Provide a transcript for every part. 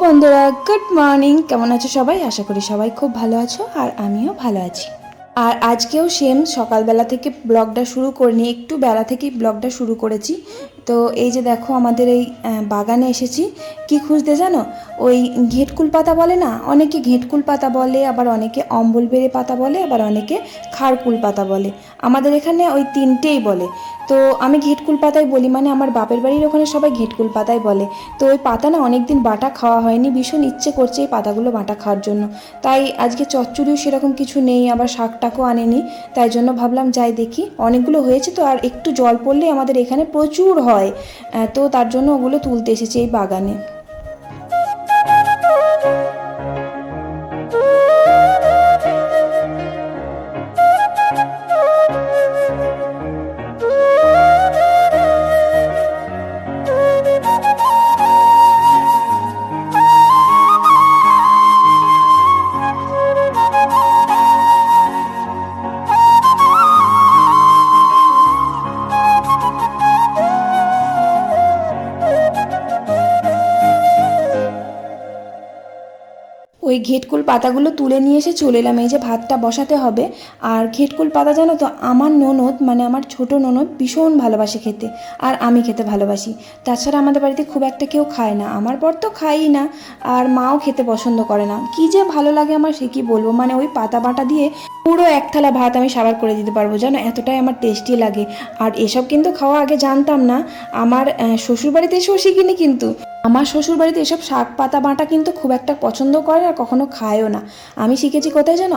বন্ধুরা, good morning. কেমন আছো সবাই? আশা করি সবাই খুব ভালো আছো, আর আমিও ভালো আছি। আর আজকেও সেম সকালবেলা থেকে ব্লগটা শুরু করিনি, একটু বেলা থেকেই ব্লগটা শুরু করেছি। তো এই যে দেখো, আমাদের এই বাগানে এসেছি। কি খুঁজতে জানো? ওই ঘেটকুল পাতা বলে না, অনেকে ঘেটকুল পাতা বলে, আবার অনেকে অম্বলবেড়ে পাতা বলে, আবার অনেকে খাড়কুল পাতা বলে। আমাদের এখানে ওই তিনটেই বলে। তো আমি ঘেটকুল পাতাই বলি, মানে আমার বাপের বাড়ির ওখানে সবাই ঘেটকুল পাতাই বলে। তো ওই পাতা না অনেক দিন বাটা খাওয়া হয়নি, ভীষণ ইচ্ছে করছে এই পাতাগুলো বাটা খাওয়ার জন্য। তাই আজকে চচ্চড়িও সেরকম কিছু নেই, আবার শাকটাকেও আনেনি। তাই জন্য ভাবলাম যাই দেখি, অনেকগুলো হয়েছে তো, আর একটু জল পড়লে আমাদের এখানে প্রচুর হয়। তো তার জন্য ওগুলো তুলতে এসেছি এই বাগানে। ওই ঘেটকুল পাতাগুলো তুলে নিয়ে এসে চলে এলাম। এই যে ভাতটা বসাতে হবে। আর ঘেটকুল পাতা জানো তো, আমার ননদ, মানে আমার ছোট ননদ ভীষণ ভালোবাসে খেতে, আর আমি খেতে ভালোবাসি। তাছাড়া আমাদের বাড়িতে খুব একটা কেউ খায় না, আমার বর তো খায়ই না, আর মাও খেতে পছন্দ করে না। কি যে ভালো লাগে আমার, সে কি বলবো। মানে ওই পাতা বাটা দিয়ে পুরো এক থালা ভাত আমি সাবার করে দিতে পারবো জানো, এতটাই আমার টেস্টি লাগে। আর এসব কিন্তু খাওয়া আগে জানতাম না, আমার শ্বশুরবাড়িতে এসেও শিখিনি। কিন্তু আমার শ্বশুরবাড়িতে এসব শাক পাতা বাটা কিন্তু খুব একটা পছন্দ করে আর কখনো খায়ও না। আমি শিখেছি কোথায় জানো?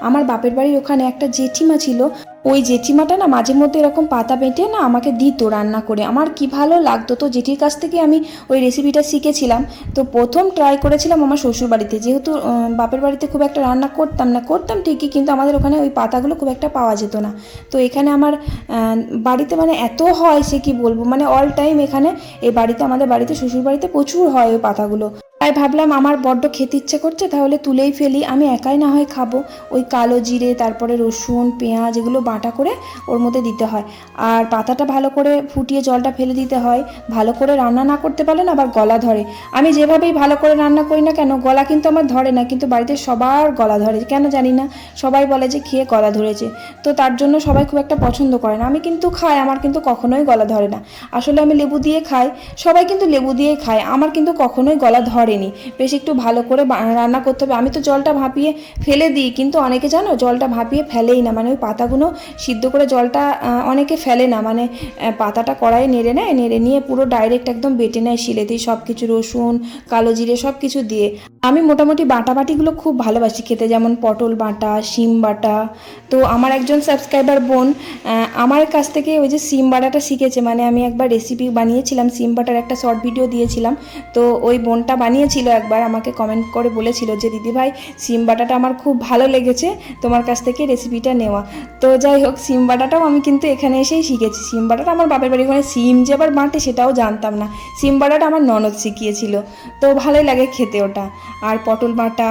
আমার বাপের বাড়ির ওখানে একটা জেঠিমা ছিল। ওই জেঠিমাটা না মাঝে মধ্যে এরকম পাতা বেটে না আমাকে দিত রান্না করে, আমার কি ভালো লাগতো। তো জেঠির কাছ থেকে আমি ওই রেসিপিটা শিখেছিলাম। তো প্রথম ট্রাই করেছিলাম আমার শ্বশুরবাড়িতে, যেহেতু বাপের বাড়িতে খুব একটা রান্না করতাম না, করতাম ঠিকই, কিন্তু আমাদের ওখানে ওই পাতাগুলো খুব একটা পাওয়া যেত না। তো এখানে আমার বাড়িতে মানে এত হয়, সে কি বলবো, মানে অল টাইম এখানে এই বাড়িতে, আমাদের বাড়িতে শ্বশুরবাড়িতে প্রচুর হয় ওই পাতাগুলো। তাই ভাবলাম আমার বড্ড খেতে ইচ্ছে করছে, তাহলে তুলেই ফেলি, আমি একাই না হয় খাবো। ওই কালো জিরে, তারপরে রসুন পেঁয়াজ এগুলো বাটা করে ওর মধ্যে দিতে হয়। আর পাতাটা ভালো করে ফুটিয়ে জলটা ফেলে দিতে হয়। ভালো করে রান্না না করতে পারলে না আবার গলা ধরে। আমি যেভাবেই ভালো করে রান্না করি না কেন, গলা কিন্তু আমার ধরে না, কিন্তু বাড়িতে সবার গলা ধরে কেন জানি না। সবাই বলে যে খেয়ে গলা ধরেছে। তো তার জন্য সবাই খুব একটা পছন্দ করে না। আমি কিন্তু খাই, আমার কিন্তু কখনোই গলা ধরে না। আসলে আমি লেবু দিয়ে খাই, সবাই কিন্তু লেবু দিয়ে খায়, আমার কিন্তু কখনোই গলা ধরেনি। বেশ একটু ভালো করে রান্না করতে হবে। আমি তো জলটা ভাপিয়ে ফেলে দিই, কিন্তু অনেকে জানো জলটা ভাপিয়ে ফেলেই না, মানে ওই পাতাগুলো সিদ্ধ করে জলটা অনেকে ফেলে না, মানে পাতাটা কড়াইয়ে নেড়ে নেয়, নেড়ে নিয়ে পুরো ডাইরেক্ট একদম বেটে নেয় শিলেতেই, সব কিছু রসুন কালো জিরে সব কিছু দিয়ে। আমি মোটামুটি বাটাবাটিগুলো খুব ভালোবাসি খেতে, যেমন পটল বাটা, শিম বাটা। তো আমার একজন সাবস্ক্রাইবার বোন আমার কাছ থেকে ওই যে সিম বাটাটা শিখেছে, মানে আমি একবার রেসিপি বানিয়েছিলাম সিম বাটার, একটা শর্ট ভিডিও দিয়েছিলাম। তো ওই বোনটা বানিয়েছিল, একবার আমাকে কমেন্ট করে বলেছিল যে দিদিভাই সিম বাটাটা আমার খুব ভালো লেগেছে, তোমার কাছ থেকে রেসিপিটা নেওয়া। তো যাই হোক, সিম বাটাটাও আমি কিন্তু এখানে এসেই শিখেছি। সিম বাটাটা আমার বাপের বাড়ি, ওখানে সিম যে আবার বাটে সেটাও জানতাম না। সিম বাটাটা আমার ননদ শিখিয়েছিল। তো ভালোই লাগে খেতে ওটা। আর পটল বাটা,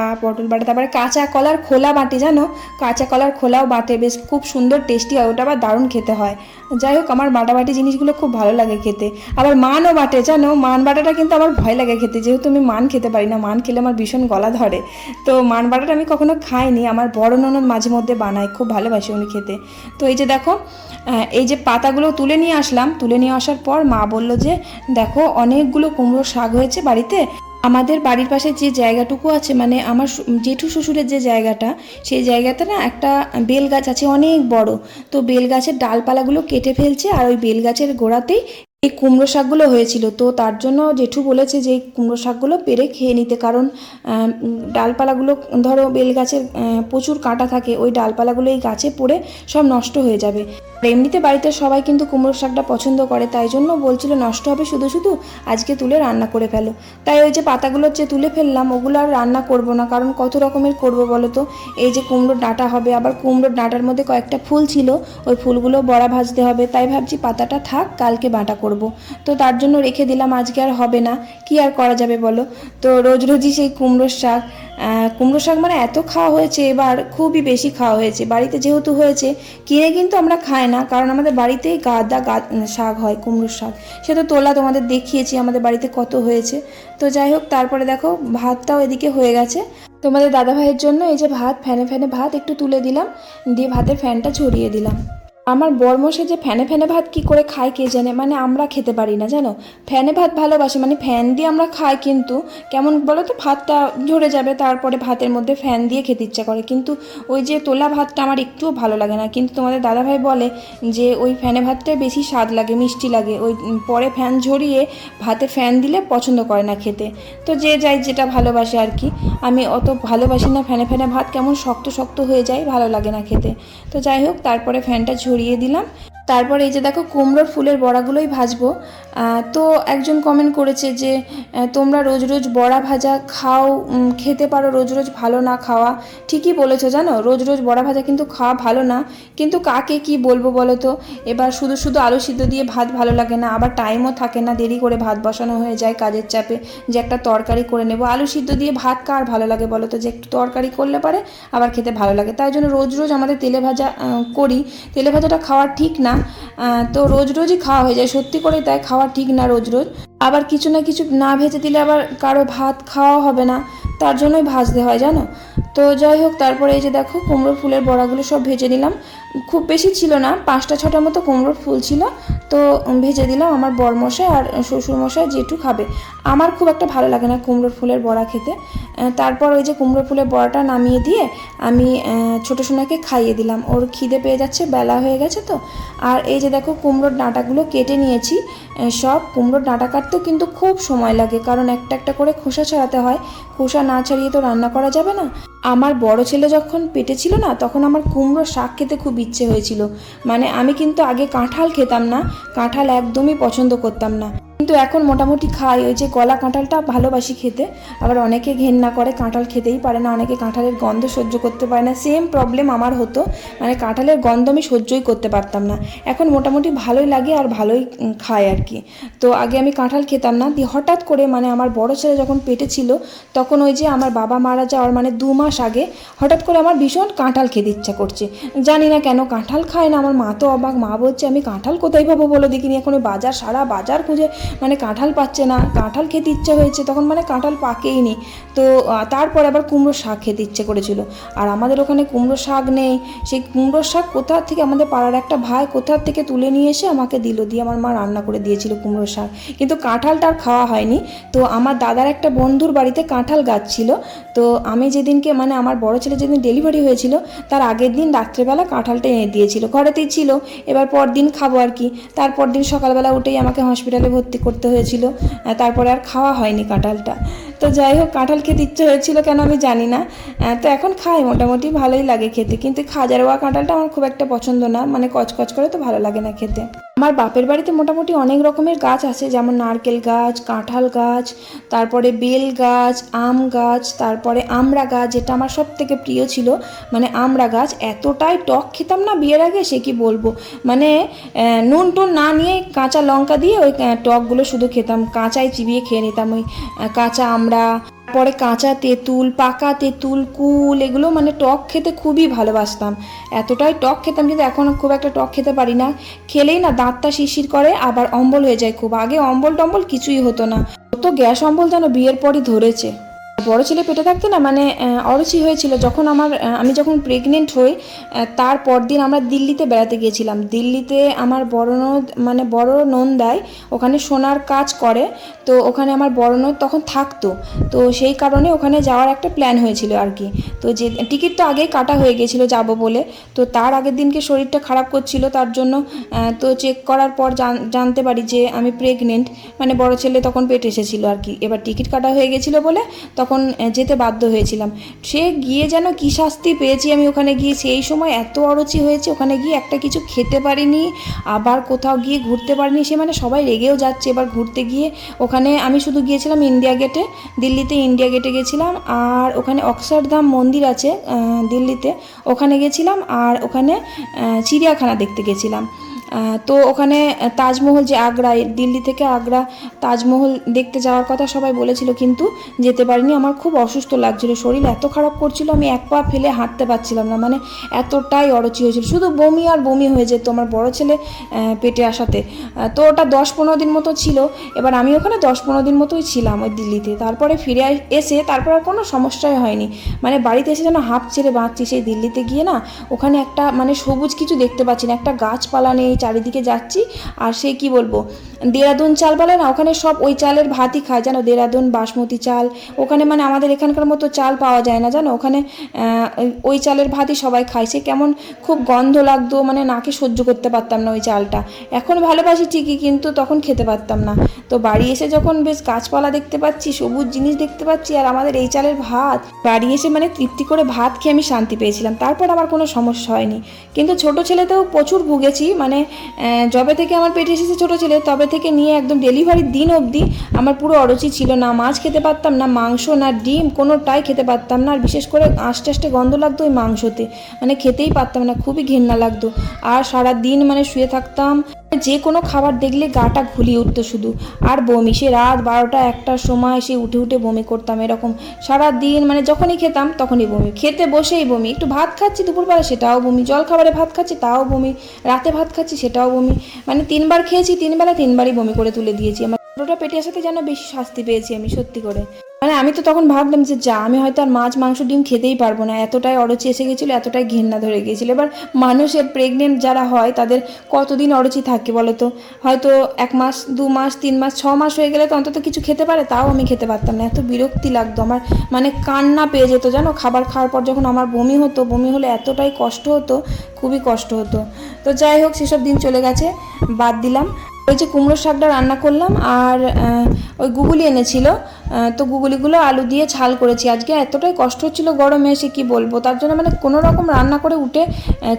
তারপরে কাঁচা কলার খোলা বাটে জানো, কাঁচা কলার খোলাও বাটে, বেশ খুব সুন্দর টেস্টি হয় ওটা, আবার দারুণ খেতে হয়। যাই হোক, আমার বাটাবাটি জিনিসগুলো খুব ভালো লাগে খেতে। আবার মানও বাটে জানো, মান বাটাটা কিন্তু আমার ভয় লাগে খেতে, যেহেতু আমি মান খেতে পারি না, মান খেলে আমার ভীষণ গলা ধরে। তো মান বাটাটা আমি কখনো খাইনি, আমার বড় ননদ মাঝে মধ্যে বানায়, খুব ভালোবাসি উনি খেতে। তো এই যে দেখো, এই যে পাতাগুলো তুলে নিয়ে আসলাম, তুলে নিয়ে আসার পর মা বলল যে দেখো অনেকগুলো কুমড়ো শাক হয়েছে বাড়িতে। আমাদের বাড়ির পাশে যে জায়গাটুকু আছে, মানে আমার জেঠু শ্বশুরের যে জায়গাটা, সেই জায়গাতে না একটা বেল গাছ আছে অনেক বড়। তো বেল গাছের ডালপালাগুলো কেটে ফেলছে, আর ওই বেল গাছের গোড়াতেই এই কুমড়ো শাকগুলো হয়েছিল। তো তার জন্য জেঠু বলেছে যে এই কুমড়ো শাকগুলো পেরে খেয়ে নিতে, কারণ ডালপালাগুলো ধরো বেল গাছের প্রচুর কাঁটা থাকে, ওই ডালপালাগুলো এই গাছে পড়ে সব নষ্ট হয়ে যাবে। আর এমনিতে বাড়িতে সবাই কিন্তু কুমড়ো শাকটা পছন্দ করে, তাই জন্য বলছিল নষ্ট হবে শুধু শুধু, আজকে তুলে রান্না করে ফেলো। তাই ওই যে পাতাগুলো যে তুলে ফেললাম, ওগুলো আর রান্না করব না, কারণ কত রকমের করবো বলো তো। এই যে কুমড়োর ডাঁটা হবে, আবার কুমড়োর ডাঁটার মধ্যে কয়েকটা ফুল ছিল, ওই ফুলগুলো বড়া ভাজতে হবে। তাই ভাবছি পাতাটা থাক, কালকে বাটা করব। করব। তো তার জন্য রেখে দিলাম, আজকে আর হবে না, কি আর করা যাবে বলো। তো রোজ রোজই সেই কুমড়ো শাক মানে এত খাওয়া হয়েছে, এবার খুবই বেশি খাওয়া হয়েছে। বাড়িতে যেহেতু হয়েছে, কিনে কিন্তু আমরা খাই না, কারণ আমাদের বাড়িতেই শাক হয়, কুমড়ো শাক। সে তো তোলা তোমাদের দেখিয়েছি আমাদের বাড়িতে কত হয়েছে। তো যাই হোক, তারপরে দেখো ভাতটাও এদিকে হয়ে গেছে। তোমাদের দাদাভাইয়ের জন্য এই যে ভাত, ফ্যানে ফ্যানে ভাত একটু তুলে দিলাম, দিয়ে ভাতের ফ্যানটা ঝরিয়ে দিলাম। আমার বরমশাই যে ফ্যানে ফ্যানে ভাত কি করে খায় কে জানে, মানে আমরা খেতে পারি না জানো। ফ্যানে ভাত ভালোবাসি, মানে ফ্যান দিয়ে আমরা খাই, কিন্তু কেমন বলো তো, ভাতটা ঝরে যাবে, তারপরে ভাতের মধ্যে ফ্যান দিয়ে খেতে ইচ্ছা করে, কিন্তু ওই যে তোলা ভাতটা আমার একটুও ভালো লাগে না। কিন্তু তোমাদের দাদাভাই বলে যে ওই ফ্যানে ভাতটাই বেশি স্বাদ লাগে, মিষ্টি লাগে, ওই পরে ফ্যান ঝরিয়ে ভাতে ফ্যান দিলে পছন্দ করে না খেতে। তো যে যাই যেটা ভালোবাসে আর কি। আমি অত ভালোবাসি না ফ্যানে ফ্যানে ভাত, কেমন শক্ত শক্ত হয়ে যায়, ভালো লাগে না খেতে। তো যাই হোক, তারপরে ফ্যানটা ঝরিয়ে দিলাম। তারপর এই যে দেখো কুমড়োর ফুলের বড়াগুলোই ভাজবো। তো একজন কমেন্ট করেছে যে তোমরা রোজ রোজ বড়া ভাজা খাও, খেতে পারো, রোজ রোজ ভালো না খাওয়া। ঠিকই বলেছো জানো, রোজ রোজ বড়া ভাজা কিন্তু খাওয়া ভালো না, কিন্তু কাকে কি বলবো বলো তো। এবার শুধু শুধু আলু সিদ্ধ দিয়ে ভাত ভালো লাগে না, আবার টাইমও থাকে না, দেরি করে ভাত বসানো হয়ে যায় কাজের চাপে, যে একটা তরকারি করে নেবো। আলু সিদ্ধ দিয়ে ভাত কার ভালো লাগে বলো তো, যে একটু তরকারি করলে পারে আবার খেতে ভালো লাগে। তাই জন্য রোজ রোজ আমাদের তেলে ভাজা করি। তেলে ভাজাটা খাওয়া ঠিক না, তো রোজ রোজই খাওয়া হয়ে যায়, সত্যি করে তাই খাওয়া ঠিক না রোজ রোজ। আবার কিছু না কিছু না ভেজে দিলে আবার কারো ভাত খাওয়া হবে না, তার জন্যই ভাজতে হয় জানো। তো যাই হোক, তারপরে এই যে দেখো কুমড়োর ফুলের বড়াগুলো সব ভেজে নিলাম। খুব বেশি ছিল না, 5টা 6টার মতো কুমড়োর ফুল ছিল, তো ভেজে দিলাম। আমার বরমশাই আর শ্বশুরমশাই যেটু খাবে, আমার খুব একটা ভালো লাগে না কুমড়োর ফুলের বড়া খেতে। তারপর ওই যে কুমড়োর ফুলের বড়াটা নামিয়ে দিয়ে আমি ছোটো সোনাকে খাইয়ে দিলাম, ওর খিদে পেয়ে যাচ্ছে, বেলা হয়ে গেছে তো। আর এই যে দেখো কুমড়োর ডাঁটাগুলো কেটে নিয়েছি। সব কুমড়োর ডাঁটা কাটতেও কিন্তু খুব সময় লাগে, কারণ একটা একটা করে খোসা ছাড়াতে হয়, খোসা না ছাড়িয়ে তো রান্না করা যাবে না। আমার বড় ছেলে যখন পেটে ছিল না, তখন আমার কুমড়ো শাক খেতে খুব ইচ্ছে হয়েছিল। মানে আমি কিন্তু আগে কাঁঠাল খেতাম না, কাঁঠাল একদমই পছন্দ করতাম না, কিন্তু এখন মোটামুটি খাই। ওই যে গলা কাঁঠালটা ভালোবাসি খেতে। আবার অনেকে ঘেন্না করে, কাঁঠাল খেতেই পারে না, অনেকে কাঁঠালের গন্ধ সহ্য করতে পারে না। সেম প্রবলেম আমার হতো, মানে কাঁঠালের গন্ধ আমি সহ্যই করতে পারতাম না। এখন মোটামুটি ভালোই লাগে আর ভালোই খাই আর কি। তো আগে আমি কাঁঠাল খেতাম না, দিয়ে হঠাৎ করে মানে আমার বড় ছেলে যখন পেটে ছিল, তখন ওই যে আমার বাবা মারা যাওয়ার মানে 2 মাস আগে হঠাৎ করে আমার ভীষণ কাঁঠাল খেতে ইচ্ছা করছে। জানি না কেন কাঁঠাল খায় না, আমার মা তো অবাক, মা বলছে আমি কাঁঠাল কোথায় পাবো বলো দেখিনি, এখন ওই বাজার সারা বাজার খুঁজে মানে কাঁঠাল পাচ্ছে না, কাঁঠাল খেতে ইচ্ছা হয়েছে, তখন মানে কাঁঠাল পাকেই নি। তো তারপর আবার কুমড়ো শাক খেতে ইচ্ছে করেছিল, আর আমাদের ওখানে কুমড়ো শাক নেই। সেই কুমড়ো শাক কোথা থেকে, আমাদের পাড়ার একটা ভাই কোথা থেকে তুলে নিয়ে এসে আমাকে দিল, দিয়ে আমার মা রান্না করে দিয়েছিল কুমড়ো শাক, কিন্তু কাঁঠালটা আর খাওয়া হয়নি। তো আমার দাদার একটা বন্ধুর বাড়িতে কাঁঠাল গাছ ছিল, তো আমি যেদিনকে মানে আমার বড় ছেলে যেদিন ডেলিভারি হয়েছিল, তার আগের দিন রাত্রেবেলা কাঁঠালটা এনে দিয়েছিল, ঘরেতেই ছিল। এবার পরদিন খাবো আর কি। তারপর দিন সকালবেলা উঠেই আমাকে হসপিটালে ভর্তি করতে হয়েছিল, তারপরে আর খাওয়া হয়নি কাঁঠালটা। তো যাই হোক, কাঁঠাল খেতে ইচ্ছে হয়েছিল কেন আমি জানি না। তো এখন খাই, মোটামুটি ভালোই লাগে খেতে, কিন্তু খাজারোয়া কাঁঠালটা আমার খুব একটা পছন্দ না, মানে কচকচ করে তো ভালো লাগে না খেতে। আমার বাপের বাড়িতে মোটামুটি অনেক রকমের গাছ আছে, যেমন নারকেল গাছ, কাঁঠাল গাছ, তারপরে বেল গাছ, আম গাছ, তারপরে আমড়া গাছ, যেটা আমার সব থেকে প্রিয় ছিল। মানে আমড়া গাছ এতটাই টক খেতাম না বিয়ের আগে, সে কি বলবো। মানে নুন টুন না নিয়ে কাঁচা লঙ্কা দিয়ে ওই টকগুলো শুধু খেতাম, কাঁচাই চিবিয়ে খেয়ে নিতাম ওই কাঁচা আমড়া। পরে কাঁচা তেঁতুল, পাকা তেঁতুল, কুল, এগুলো মানে টক খেতে খুবই ভালোবাসতাম, এতটাই টক খেতাম। কিন্তু এখন খুব একটা টক খেতে পারি না, খেলেই না দাঁতটা শিরশির করে, আবার অম্বল হয়ে যায় খুব। আগে অম্বল টম্বল কিছুই হতো না, তো গ্যাস অম্বল যেন বিয়ের পরই ধরেছে। বড় ছেলে পেটে থাকতে না মানে অরুচি হয়েছিল, যখন আমি যখন প্রেগনেন্ট হই, তার পরদিন আমরা দিল্লিতে বেড়াতে গিয়েছিলাম। দিল্লিতে আমার বড় নন্দাই ওখানে সোনার কাজ করে, তো ওখানে আমার বড় নদ তখন থাকতো, তো সেই কারণে ওখানে যাওয়ার একটা প্ল্যান হয়েছিল আর কি। তো যে টিকিটটা আগেই কাটা হয়ে গেছিলো যাব বলে, তো তার আগের দিনকে শরীরটা খারাপ করছিল, তার জন্য তো চেক করার পর জানতে পারি যে আমি প্রেগনেন্ট, মানে বড় ছেলে তখন পেটে এসেছিলো আর কি। এবার টিকিট কাটা হয়ে গেছিলো বলে তখন যেতে বাধ্য হয়েছিলাম। সে গিয়ে যেন কী শাস্তি পেয়েছি আমি ওখানে গিয়ে, সেই সময় এত অরুচি হয়েছে, ওখানে গিয়ে একটা কিছু খেতে পারিনি, আবার কোথাও গিয়ে ঘুরতে পারিনি। সে মানে সবাই রেগেও যাচ্ছে। এবার ঘুরতে গিয়ে ওখানে আমি শুধু গিয়েছিলাম ইন্ডিয়া গেটে, দিল্লিতে ইন্ডিয়া গেটে গেছিলাম, আর ওখানে অক্ষরধাম মন্দির আছে দিল্লিতে, ওখানে গেছিলাম, আর ওখানে চিড়িয়াখানা দেখতে গেছিলাম। তো ওখানে তাজমহল, যে আগ্রা, দিল্লি থেকে আগ্রা তাজমহল দেখতে যাওয়ার কথা সবাই বলেছিল, কিন্তু যেতে পারিনি। আমার খুব অসুস্থ লাগছিল, শরীর এত খারাপ করছিল, আমি এক পা ফেলে হাঁটতে পারছিলাম না, মানে এতটাই অরুচি হয়েছিল, শুধু বমি আর বমি হয়ে যেত আমার বড় ছেলে পেটে আসাতে। তো ওটা 10-15 দিন মতো ছিল। এবার আমি ওখানে 10-15 দিন মতোই ছিলাম ওই দিল্লিতে। তারপরে ফিরে এসে তারপর আর কোনো সমস্যাই হয়নি, মানে বাড়িতে এসে যেন হাঁপ ছেড়ে বাঁচছি। সেই দিল্লিতে গিয়ে না ওখানে একটা মানে সবুজ কিছু দেখতে পাচ্ছি না, একটা গাছপালা নেই, চারিদিকে যাচ্ছি। আর সেই কি বলবো, দেরাদুন চাল বলে না, ওখানে সব ওই চালের ভাতই খায় জানো, দেরাদুন বাসমতি চাল। ওখানে মানে আমাদের এখানকার মতো চাল পাওয়া যায় না জানো, ওখানে ওই চালের ভাতই সবাই খায়। সে কেমন খুব গন্ধ লাগতো, মানে নাকে সহ্য করতে পারতাম না ওই চালটা। এখন ভালোবাসি ঠিকই, কিন্তু তখন খেতে পারতাম না। তো বাড়ি এসে যখন বেশ গাছপালা দেখতে পাচ্ছি, সবুজ জিনিস দেখতে পাচ্ছি, আর আমাদের এই চালের ভাত, বাড়ি এসে মানে তৃপ্তি করে ভাত খেয়ে আমি শান্তি পেয়েছিলাম। তারপর আমার কোনো সমস্যা হয়নি। কিন্তু ছোট ছেলেতেও প্রচুর ভুগেছি, মানে যবে থেকে আমার পেটে এসেছে ছোট ছেলে, তবে থেকে নিয়ে একদম ডেলিভারির দিন অবধি আমার পুরো অরুচি ছিল। না মাছ খেতে পারতাম, না মাংস, না ডিম, কোনোটাই খেতে পারতাম না। আর বিশেষ করে আস্তে আস্তে গন্ধ লাগতো ওই মাংসতে, মানে খেতেই পারতাম না, খুবই ঘেন্না লাগতো। আর সারা দিন মানে শুয়ে থাকতাম, যে কোনো খাবার দেখলে গাটা ঘুলিয়ে উঠতো শুধু। আর বমি, সে রাত 12টা-1টার সময় সে উঠে উঠে বমি করতাম, এরকম সারা দিন। মানে যখনই খেতাম তখনই বমি, খেতে বসেই বমি, একটু ভাত খাচ্ছি দুপুরবেলা সেটাও বমি, জল খাবারে ভাত খাচ্ছি তাও বমি, রাতে ভাত খাচ্ছি সেটাও বমি। মানে 3বার খেয়েছি, 3 বেলা 3বারই বমি করে তুলে দিয়েছি। আমার ছোটোটা পেটে আসাতে যেন বেশি শাস্তি পেয়েছি আমি, সত্যি করে। মানে আমি তো তখন ভাবলাম যে যা, আমি হয়তো আর মাছ মাংস ডিম খেতেই পারবো না, এতটাই অরুচি এসে গেছিলো, এতটাই ঘেন্না ধরে গিয়েছিলো। এবার মানুষের প্রেগনেন্ট যারা হয় তাদের কতদিন অরুচি থাকে বলো তো? হয়তো 1 মাস, 2 মাস, 3 মাস, 6 মাস হয়ে গেলে তো অন্তত কিছু খেতে পারে, তাও আমি খেতে পারতাম না, এত বিরক্তি লাগতো আমার। মানে কান্না পেয়ে যেত জানো, খাবার খাওয়ার পর যখন আমার বমি হতো, বমি হলে এতটাই কষ্ট হতো, খুবই কষ্ট হতো। তো যাই হোক, সেসব দিন চলে গেছে, বাদ দিলাম। ওই যে কুমড়োর শাকটা রান্না করলাম, আর ওই গুগুলি এনেছিল, তো গুগুলিগুলো আলু দিয়ে ঝাল করেছি আজকে। এতটাই কষ্ট হচ্ছিল গরমে এসে, কি বলবো, তার জন্য মানে কোনো রকম রান্না করে উঠে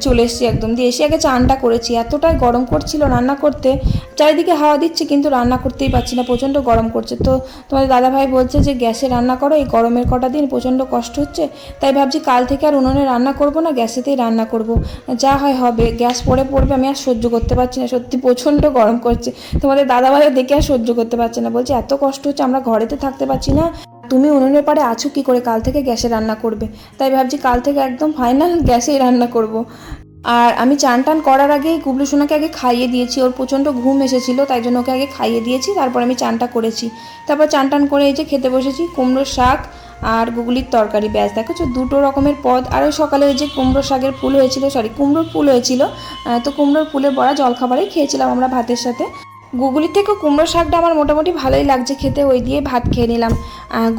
চলে এসেছি একদম, দিয়ে এসে আগে চানটা করেছি। এতটাই গরম করছিল রান্না করতে, চারিদিকে হাওয়া দিচ্ছে কিন্তু রান্না করতেই পারছি না, প্রচণ্ড গরম করছে। তো তোমাদের দাদাভাই বলছে যে গ্যাসে রান্না করো, এই গরমের কটা দিন প্রচণ্ড কষ্ট হচ্ছে, তাই ভাবছি কাল থেকে আর উনুনে রান্না করব না, গ্যাসেতেই রান্না করব, যা হয় হবে। গ্যাস পড়বে, আমি আর সহ্য করতে পারছি না, সত্যি প্রচণ্ড গরম করছে। তোমাদের দাদাভাইও দেখে আর সহ্য করতে পারছে না, বলছে এত কষ্ট হচ্ছে, আমরা ঘরেতে থাকতে পারছি না, তুমি উনুনের পাড়ে আছো কি করে, কাল থেকে গ্যাসে রান্না করবে। তাই ভাবছি কাল থেকে একদম ফাইনাল গ্যাসেই রান্না করব। আর আমি চান টান করার আগেই গুবলু সোনাকে আগে খাইয়ে দিয়েছি, ওর প্রচণ্ড ঘুম এসেছিল, তাই জন্য ওকে আগে খাইয়ে দিয়েছি, তারপর আমি চানটা করেছি। তারপর চান টান করে এই যে খেতে বসেছি, কুমড়োর শাক আর গুগলির তরকারি, ব্যাস দেখেছো 2টো রকমের পদ। আর ওই সকালে ওই যে কুমড়োর শাকের ফুল হয়েছিল, কুমড়োর ফুল হয়েছিল, তো কুমড়োর ফুলের বড়া জলখাবারেই খেয়েছিলাম আমরা ভাতের সাথে। গুগলির থেকেও কুমড়ো শাকটা আমার মোটামুটি ভালোই লাগছে খেতে, ওই দিয়ে ভাত খেয়ে নিলাম।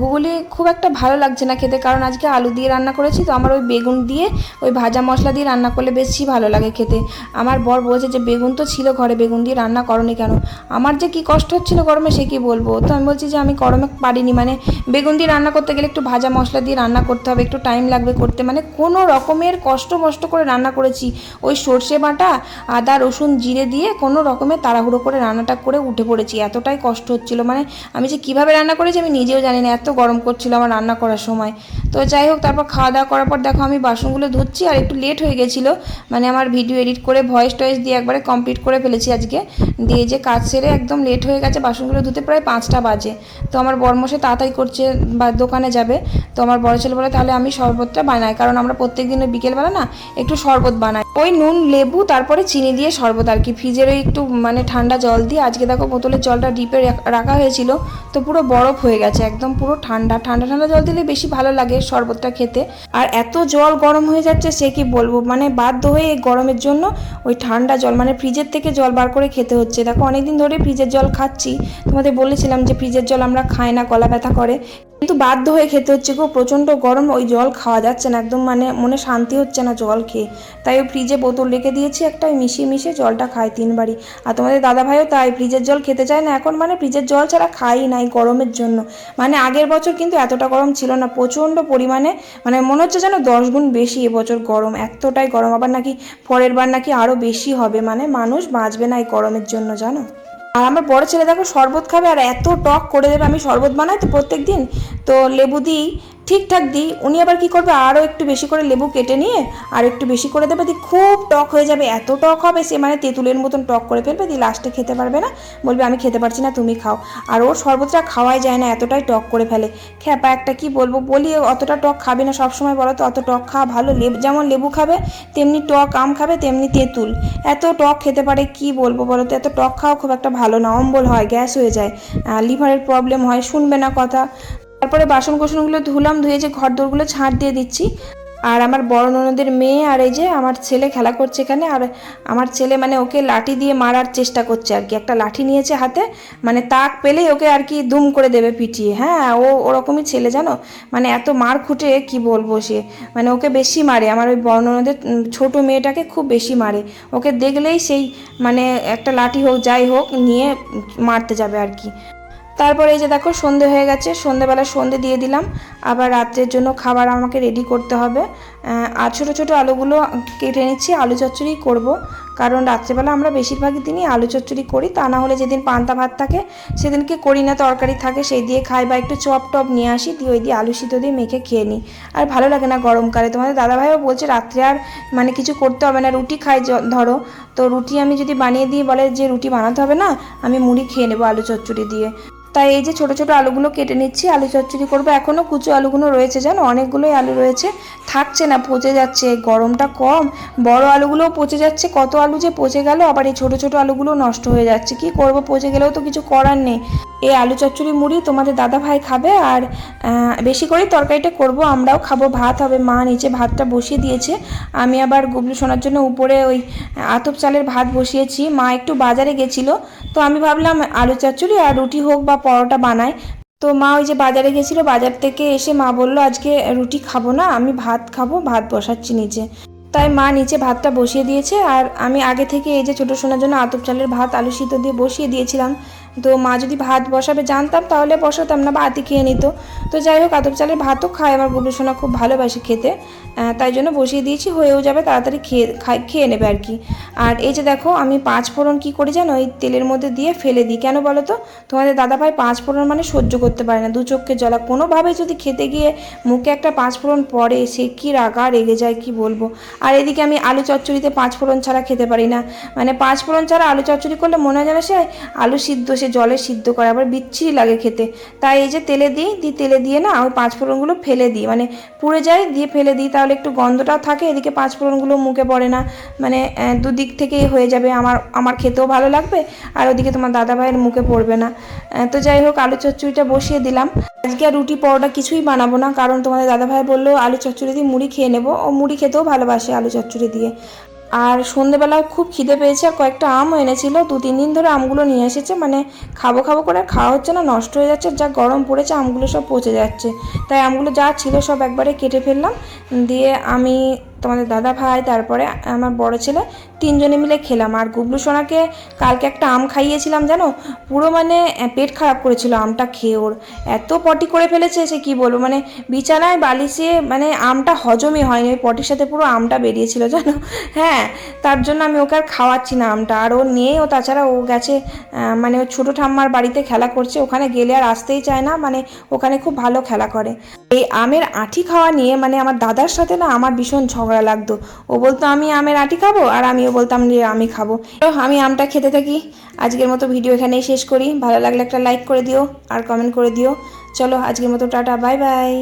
গুগলি খুব একটা ভালো লাগছে না খেতে, কারণ আজকে আলু দিয়ে রান্না করেছি, তো আমার ওই বেগুন দিয়ে ওই ভাজা মশলা দিয়ে রান্না করলে বেশি ভালো লাগে খেতে। আমার বর বলছে যে বেগুন তো ছিল ঘরে, বেগুন দিয়ে রান্না করনি কেন? আমার যে কি কষ্ট হচ্ছিল গরমে সে কি বলবো। তো আমি বলছি যে আমি গরমে পারিনি, মানে বেগুন দিয়ে রান্না করতে গেলে একটু ভাজা মশলা দিয়ে রান্না করতে হবে, একটু টাইম লাগবে করতে, মানে কোনো রকমের কষ্ট করে রান্না করেছি। ওই সর্ষে বাটা, আদা রসুন জিরে দিয়ে কোনো রকমের তাড়াহুড়ো করে রান্নাটা করে উঠে পড়েছি, এতটাই কষ্ট হচ্ছিল। মানে আমি যে কীভাবে রান্না করেছি আমি নিজেও জানি না, এত গরম করছিল আমার রান্না করার সময়। তো যাই হোক, তারপর খাওয়া দাওয়া করার পর দেখো আমি বাসনগুলো ধুচ্ছি, আর একটু লেট হয়ে গেছিলো, মানে আমার ভিডিও এডিট করে ভয়েস টয়েস দিয়ে একবারে কমপ্লিট করে ফেলেছি আজকে, দিয়ে যে কাজ সেরে একদম লেট হয়ে গেছে, বাসনগুলো ধুতে প্রায় 5টা বাজে। তো আমার বরমশাই তাড়াতাড়ি করছে বা দোকানে যাবে, তো আমার বড় ছেলে বলে তাহলে আমি শরবতটা বানাই, কারণ আমরা প্রত্যেক দিন বিকেলবেলা না একটু শরবত বানাই, ওই নুন লেবু তারপরে চিনি দিয়ে শরবত আর কি, ফ্রিজের ওই একটু মানে ঠান্ডা জল দিয়ে। আজকে দেখো বোতলের জলটা ডিপে রাখা হয়েছিল, তো পুরো বরফ হয়ে গেছে একদম, পুরো ঠান্ডা ঠান্ডা ঠান্ডা জল দিলে বেশি ভালো লাগে শরবতটা খেতে। আর এত জল গরম হয়ে যাচ্ছে সে কি বলবো, মানে বাধ্য হয়ে এই গরমের জন্য ওই ঠান্ডা জল মানে ফ্রিজের থেকে জল বার করে খেতে হচ্ছে। দেখো অনেকদিন ধরে ফ্রিজের জল খাচ্ছি, তোমাদের বলেছিলাম যে ফ্রিজের জল আমরা খাই না, গলা ব্যথা করে, কিন্তু বাধ্য হয়ে খেতে হচ্ছে গো, প্রচণ্ড গরম, ওই জল খাওয়া যাচ্ছে না একদম, মানে মনে শান্তি হচ্ছে না জল খেয়ে। তাই ওই ফ্রিজে বোতল রেখে দিয়েছি একটা, ওই মিশিয়ে জলটা খাই 3বারই। আর তোমাদের দাদাভাইও তাই, ফ্রিজের জল খেতে চায় না এখন, মানে ফ্রিজের জল ছাড়া খাই নাই গরমের জন্য। মানে আগের বছর কিন্তু এতটা গরম ছিল না, প্রচণ্ড পরিমাণে, মানে মনে হচ্ছে যেন 10 গুণ বেশি এবছর গরম, এতটাই গরম। আবার নাকি পরের বার নাকি আরও বেশি হবে, মানে মানুষ বাঁচবে না এই গরমের জন্য জানো। আর আমার বড় ছেলে দেখো শরবত খাবে, আর এত টক করে দেবে, আমি শরবত বানাই তো প্রত্যেক দিন, তো লেবু দিই, ঠিকঠাক দিই। উনি আবার কী করবে, আরও একটু বেশি করে লেবু কেটে নিয়ে আর একটু বেশি করে দেবে, দিয়ে খুব টক হয়ে যাবে, এত টক হবে সে মানে তেঁতুলের মতন টক করে ফেলবে, দিয়ে লাস্টে খেতে পারবে না, বলবে আমি খেতে পারছি না তুমি খাও। আর ওর শরবতটা খাওয়াই যায় না, এতটাই টক করে ফেলে। খ্যাপা একটা, কি বলবো, বলি অতটা টক খাবে না সবসময়, বলো তো অত টক খাওয়া ভালো? যেমন লেবু খাবে তেমনি টক, আম খাবে তেমনি তেঁতুল, এত টক খেতে পারে, কি বলবো বলো তো? এত টক খাওয়া খুব একটা ভালো না, অম্বল হয়, গ্যাস হয়ে যায়, লিভারের প্রবলেম হয়, শুনবে না কথা। তারপরে বাসন কোসনগুলো ধুলাম, ধুয়ে যে ঘর দোরগুলো ঝাঁট দিয়ে দিচ্ছি। আর আমার বড় ননদের মেয়ে আর এই যে আমার ছেলে খেলা করছে এখানে। আর আমার ছেলে মানে ওকে লাঠি দিয়ে মারার চেষ্টা করছে আর কি, একটা লাঠি নিয়েছে হাতে, মানে তাক পেলেই ওকে আর কি দুম করে দেবে পিটিয়ে। হ্যাঁ, ও ওরকমই ছেলে জানো, মানে এত মার খুঁটে কি বলবো, সে মানে ওকে বেশি মারে, আমার ওই বড় ননদের ছোটো মেয়েটাকে খুব বেশি মারে। ওকে দেখলেই সেই মানে একটা লাঠি হোক যাই হোক নিয়ে মারতে যাবে আর কি। তারপরে এই যে দেখো সন্ধে হয়ে গেছে, সন্ধেবেলা সন্ধে দিয়ে দিলাম। আবার রাত্রের জন্য খাবার আমাকে রেডি করতে হবে। আর ছোটো ছোটো আলুগুলো কেটে নিচ্ছি, আলু চচ্চড়ি করব, কারণ রাত্রেবেলা আমরা বেশিরভাগই দিনই আলু চচ্চড়ি করি, তা না হলে যেদিন পান্তা ভাত থাকে সেদিনকে করি না, তরকারি থাকে সেই দিয়ে খাই, বা একটু চপ টপ নিয়ে আসি, দিয়ে ওই দিয়ে আলু সিদ্ধ দিয়ে মেখে খেয়ে নিই। আর ভালো লাগে না গরমকালে। তোমাদের দাদাভাইও বলছে রাত্রে আর মানে কিছু করতে হবে না, রুটি খাই ধরো, তো রুটি আমি যদি বানিয়ে দিই, বলে যে রুটি বানাতে হবে না, আমি মুড়ি খেয়ে নেবো আলু চচ্চড়ি দিয়ে। তাই এই যে ছোটো ছোটো আলুগুলো কেটে নিচ্ছি, আলু চচ্চড়ি করবো। এখনও কুচো আলুগুলো রয়েছে জানো, অনেকগুলোই আলু রয়েছে, থাকছে না, পচে যাচ্ছে, গরমটা কম, বড় আলুগুলোও পচে যাচ্ছে, কত আলু যে পচে গেল, আবার এই ছোটো ছোটো আলুগুলো নষ্ট হয়ে যাচ্ছে, কি করব, পচে গেলেও তো কিছু করার নেই। এই আলু চচ্চড়ি মুড়ি তোমাদের দাদা ভাই খাবে, আর বেশি করেই তরকারিটা করব, আমরাও খাবো, ভাত হবে, মা নিচে ভাতটা বসিয়ে দিয়েছে, আমি আবার গুবলু শোনার জন্য উপরে ওই আতপ চালের ভাত বসিয়েছি। মা একটু বাজারে গেছিলো, তো আমি ভাবলাম আলু চচ্চড়ি আর রুটি হোক বা পরোটা বানায়। তো মা ওই যে বাজারে গেছিলো, বাজার থেকে এসে মা বললো আজকে রুটি খাবো না, আমি ভাত খাবো, ভাত বসাচ্ছি নিচে। তাই মা নিচে ভাতটা বসিয়ে দিয়েছে, আর আমি আগে থেকে এই যে ছোটো সোনার জন্য আতপ চালের ভাত আলু সিদ্ধ দিয়ে বসিয়ে দিয়েছিলাম। তো মা যদি ভাত বসাবে জানতাম তাহলে বসাতাম না, ভাতই খেয়ে নিত। তো যাই হোক, আতপ চালের ভাতও খায় আমার গুবলু সোনা, খুব ভালোবাসে খেতে, তাই জন্য বসিয়ে দিয়েছি, হয়েও যাবে, তাড়াতাড়ি খেয়ে নেবে আর কি। আর এই যে দেখো আমি 5 ফোড়ন কী করি জানো, ওই তেলের মধ্যে দিয়ে ফেলে দিই। কেন বলো তো? তোমাদের দাদাভাই 5 ফোড়ন মানে সহ্য করতে পারে না, দু চোখের জলা, কোনোভাবে যদি খেতে গিয়ে মুখে একটা 5 ফোড়ন পড়ে, সে কি রাগা রেগে যায় কি বলবো। আর এদিকে আমি আলু চচ্চড়িতে 5 ফোড়ন ছাড়া খেতে পারি না, মানে 5 ফোড়ন ছাড়া আলু চচ্চড়ি করলে মনে হয় যেন সে আলু সিদ্ধ, সে জলে সিদ্ধ করে, আবার বিচ্ছিরি লাগে খেতে। তাই এই যে তেলে দিই, তেলে দিয়ে না ওই 5 ফোড়নগুলো ফেলে দিই, মানে পুড়ে যায়, দিয়ে ফেলে দিই, তাহলে একটু গন্ধটাও থাকে, এদিকে 5 ফোড়নগুলো মুখে পড়ে না, মানে দুদিক থেকেই হয়ে যাবে, আমার খেতেও ভালো লাগবে, আর ওদিকে তোমার দাদাভাইয়ের মুখে পড়বে না। তো যাই হোক, আলু চচ্চড়িটা বসিয়ে দিলাম। আজকে আর রুটি পরোটা কিছুই বানাবো না, কারণ তোমাদের দাদাভাই বললো আলু চচ্চড়ি দিয়ে মুড়ি খেয়ে নেবো, ও মুড়ি খেতেও ভালোবাসে আলু চচ্চড়ি দিয়ে। আর সন্ধেবেলাও খুব খিদে পেয়েছে, আর কয়েকটা আমও এনেছিল, 2-3 দিন ধরে আমগুলো নিয়ে এসেছে, মানে খাবো খাবো করে খাওয়া হচ্ছে না, নষ্ট হয়ে যাচ্ছে, যা গরম পড়েছে আমগুলো সব পচে যাচ্ছে। তাই আমগুলো যা ছিল সব একবারে কেটে ফেললাম, দিয়ে আমি, তোমাদের দাদা ভাই, তারপরে আমার বড় ছেলে, 3 জনে মিলে খেলাম। আর গুবলু সোনাকে কালকে একটা আম খাইয়েছিলাম জানো, পুরো মানে পেট খারাপ করেছিল আমটা খেয়ে, ওর এত পটি করে ফেলেছে সে কি বলবো, মানে বিছানায় বালিশে মানে আমটা হজমই হয়নি, ওই পটির সাথে পুরো আমটা বেরিয়েছিল জানো। হ্যাঁ, তার জন্য আমি ওকে আর খাওয়াচ্ছি না আমটা, আর ও নিয়ে, ও তাছাড়া ও গেছে মানে ওর ছোটো ঠাম্মার বাড়িতে খেলা করছে, ওখানে গেলে আর আসতেই চায় না, মানে ওখানে খুব ভালো খেলা করে। এই আমের আঁটি খাওয়া নিয়ে মানে আমার দাদার সাথে না আমার ভীষণ ঝগড়া লাগতো, ও বলতো আমি আমের আঁটি খাবো, আর আমিও বলতাম যে আমি খাবো। তো আমি আমটা খেতে থাকি। আজকের মতো ভিডিও এখানেই শেষ করি, ভালো লাগলে একটা লাইক করে দিও আর কমেন্ট করে দিও। চলো আজকের মতো টাটা, বাই বাই।